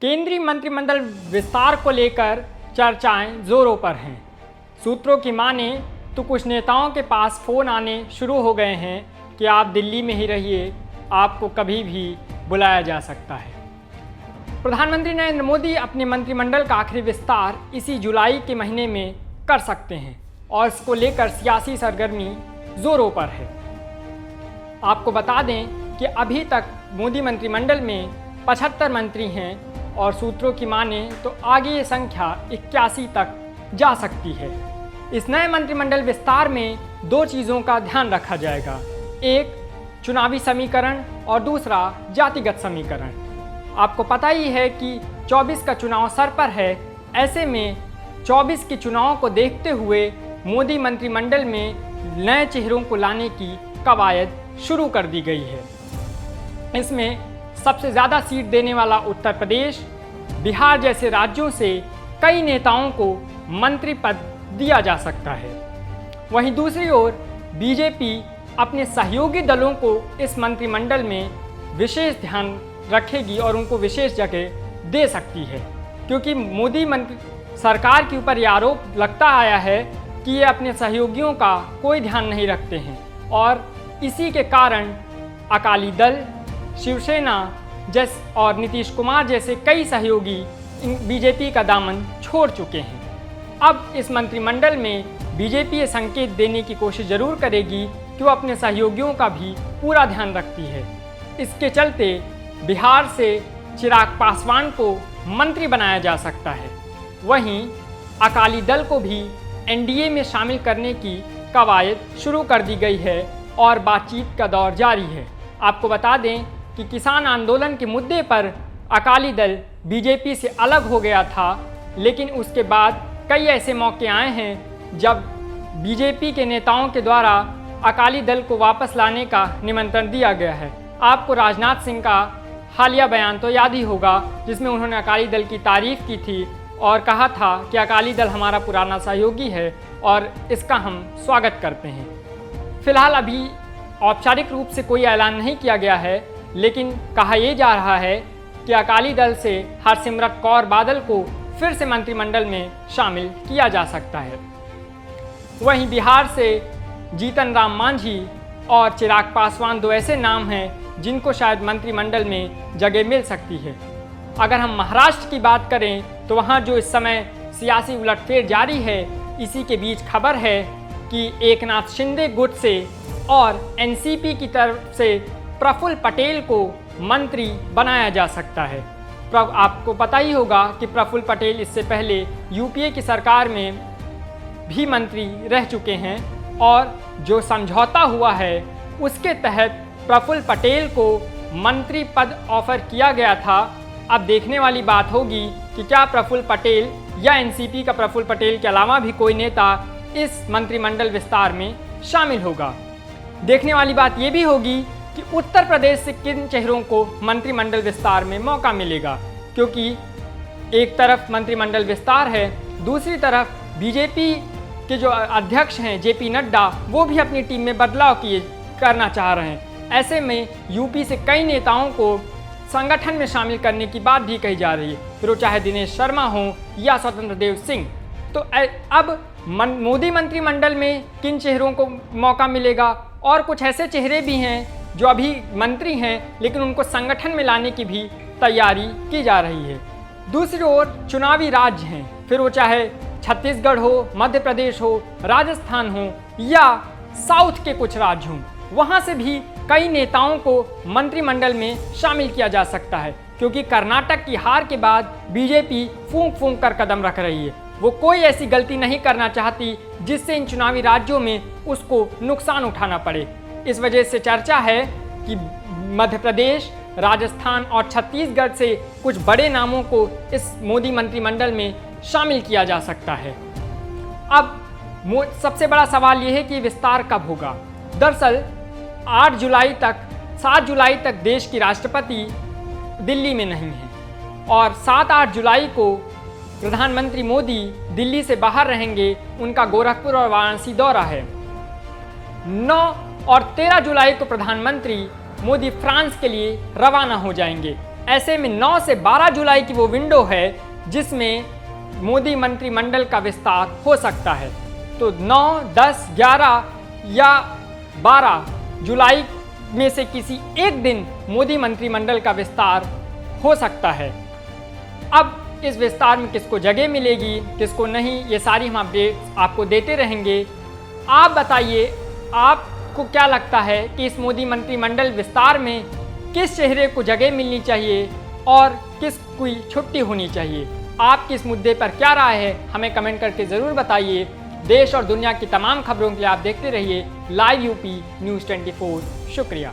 केंद्रीय मंत्रिमंडल विस्तार को लेकर चर्चाएं जोरों पर हैं। सूत्रों की माने तो कुछ नेताओं के पास फ़ोन आने शुरू हो गए हैं कि आप दिल्ली में ही रहिए, आपको कभी भी बुलाया जा सकता है। प्रधानमंत्री नरेंद्र मोदी अपने मंत्रिमंडल का आखिरी विस्तार इसी जुलाई के महीने में कर सकते हैं और इसको लेकर सियासी सरगर्मी जोरों पर है। आपको बता दें कि अभी तक मोदी मंत्रिमंडल में 75 मंत्री हैं और सूत्रों की माने तो आगे ये संख्या 81 तक जा सकती है। इस नए मंत्रिमंडल विस्तार में दो चीज़ों का ध्यान रखा जाएगा, एक चुनावी समीकरण और दूसरा जातिगत समीकरण। आपको पता ही है कि 24 का चुनाव सर पर है। ऐसे में 24 के चुनाव को देखते हुए मोदी मंत्रिमंडल में नए चेहरों को लाने की कवायद शुरू कर दी गई है। इसमें सबसे ज़्यादा सीट देने वाला उत्तर प्रदेश, बिहार जैसे राज्यों से कई नेताओं को मंत्री पद दिया जा सकता है। वहीं दूसरी ओर बीजेपी अपने सहयोगी दलों को इस मंत्रिमंडल में विशेष ध्यान रखेगी और उनको विशेष जगह दे सकती है, क्योंकि मोदी सरकार के ऊपर यह आरोप लगता आया है कि ये अपने सहयोगियों का कोई ध्यान नहीं रखते हैं और इसी के कारण अकाली दल, शिवसेना और नीतीश कुमार जैसे कई सहयोगी बीजेपी का दामन छोड़ चुके हैं। अब इस मंत्रिमंडल में बीजेपी ये संकेत देने की कोशिश जरूर करेगी कि वो अपने सहयोगियों का भी पूरा ध्यान रखती है। इसके चलते बिहार से चिराग पासवान को मंत्री बनाया जा सकता है। वहीं अकाली दल को भी एनडीए में शामिल करने की कवायद शुरू कर दी गई है और बातचीत का दौर जारी है। आपको बता दें कि किसान आंदोलन के मुद्दे पर अकाली दल बीजेपी से अलग हो गया था, लेकिन उसके बाद कई ऐसे मौके आए हैं जब बीजेपी के नेताओं के द्वारा अकाली दल को वापस लाने का निमंत्रण दिया गया है। आपको राजनाथ सिंह का हालिया बयान तो याद ही होगा, जिसमें उन्होंने अकाली दल की तारीफ़ की थी और कहा था कि अकाली दल हमारा पुराना सहयोगी है और इसका हम स्वागत करते हैं। फिलहाल अभी औपचारिक रूप से कोई ऐलान नहीं किया गया है, लेकिन कहा यह जा रहा है कि अकाली दल से हरसिमरत कौर बादल को फिर से मंत्रिमंडल में शामिल किया जा सकता है। वहीं बिहार से जीतन राम मांझी और चिराग पासवान दो ऐसे नाम हैं जिनको शायद मंत्रिमंडल में जगह मिल सकती है। अगर हम महाराष्ट्र की बात करें तो वहां जो इस समय सियासी उलटफेर जारी है, इसी के बीच खबर है कि एकनाथ शिंदे गुट से और एनसीपी की तरफ से प्रफुल्ल पटेल को मंत्री बनाया जा सकता है। आपको पता ही होगा कि प्रफुल्ल पटेल इससे पहले यूपीए की सरकार में भी मंत्री रह चुके हैं और जो समझौता हुआ है उसके तहत प्रफुल्ल पटेल को मंत्री पद ऑफर किया गया था। अब देखने वाली बात होगी कि क्या प्रफुल्ल पटेल या एनसीपी का प्रफुल्ल पटेल के अलावा भी कोई नेता इस मंत्रिमंडल विस्तार में शामिल होगा। देखने वाली बात ये भी होगी कि उत्तर प्रदेश से किन चेहरों को मंत्रिमंडल विस्तार में मौका मिलेगा, क्योंकि एक तरफ मंत्रिमंडल विस्तार है, दूसरी तरफ बीजेपी के जो अध्यक्ष हैं जेपी नड्डा, वो भी अपनी टीम में बदलाव करना चाह रहे हैं। ऐसे में यूपी से कई नेताओं को संगठन में शामिल करने की बात भी कही जा रही है, फिर वो चाहे दिनेश शर्मा हो या स्वतंत्र देव सिंह। तो अब मोदी मंत्रिमंडल में किन चेहरों को मौका मिलेगा, और कुछ ऐसे चेहरे भी हैं जो अभी मंत्री हैं लेकिन उनको संगठन में लाने की भी तैयारी की जा रही है। दूसरी ओर चुनावी राज्य हैं, फिर वो चाहे छत्तीसगढ़ हो, मध्य प्रदेश हो, राजस्थान हो या साउथ के कुछ राज्य हों, वहाँ से भी कई नेताओं को मंत्रिमंडल में शामिल किया जा सकता है, क्योंकि कर्नाटक की हार के बाद बीजेपी फूंक फूंक कर कदम रख रही है। वो कोई ऐसी गलती नहीं करना चाहती जिससे इन चुनावी राज्यों में उसको नुकसान उठाना पड़े। इस वजह से चर्चा है कि मध्य प्रदेश, राजस्थान और छत्तीसगढ़ से कुछ बड़े नामों को इस मोदी मंत्रिमंडल में शामिल किया जा सकता है। अब सबसे बड़ा सवाल यह है कि विस्तार कब होगा। दरअसल 7 जुलाई तक देश की राष्ट्रपति दिल्ली में नहीं है और 7-8 जुलाई को प्रधानमंत्री मोदी दिल्ली से बाहर रहेंगे। उनका गोरखपुर और वाराणसी दौरा है। 9 और 13 जुलाई को प्रधानमंत्री मोदी फ्रांस के लिए रवाना हो जाएंगे। ऐसे में 9 से 12 जुलाई की वो विंडो है जिसमें मोदी मंत्रिमंडल का विस्तार हो सकता है। तो 9, 10, 11 या 12 जुलाई में से किसी एक दिन मोदी मंत्रिमंडल का विस्तार हो सकता है। अब इस विस्तार में किसको जगह मिलेगी, किसको नहीं, ये सारी हम अपडेट्स आपको देते रहेंगे। आप बताइए, आपको क्या लगता है कि इस मोदी मंत्रिमंडल विस्तार में किस चेहरे को जगह मिलनी चाहिए और किस कोई छुट्टी होनी चाहिए? आपकी इस मुद्दे पर क्या राय है, हमें कमेंट करके ज़रूर बताइए। देश और दुनिया की तमाम खबरों के लिए आप देखते रहिए लाइव यूपी न्यूज़ 24। शुक्रिया।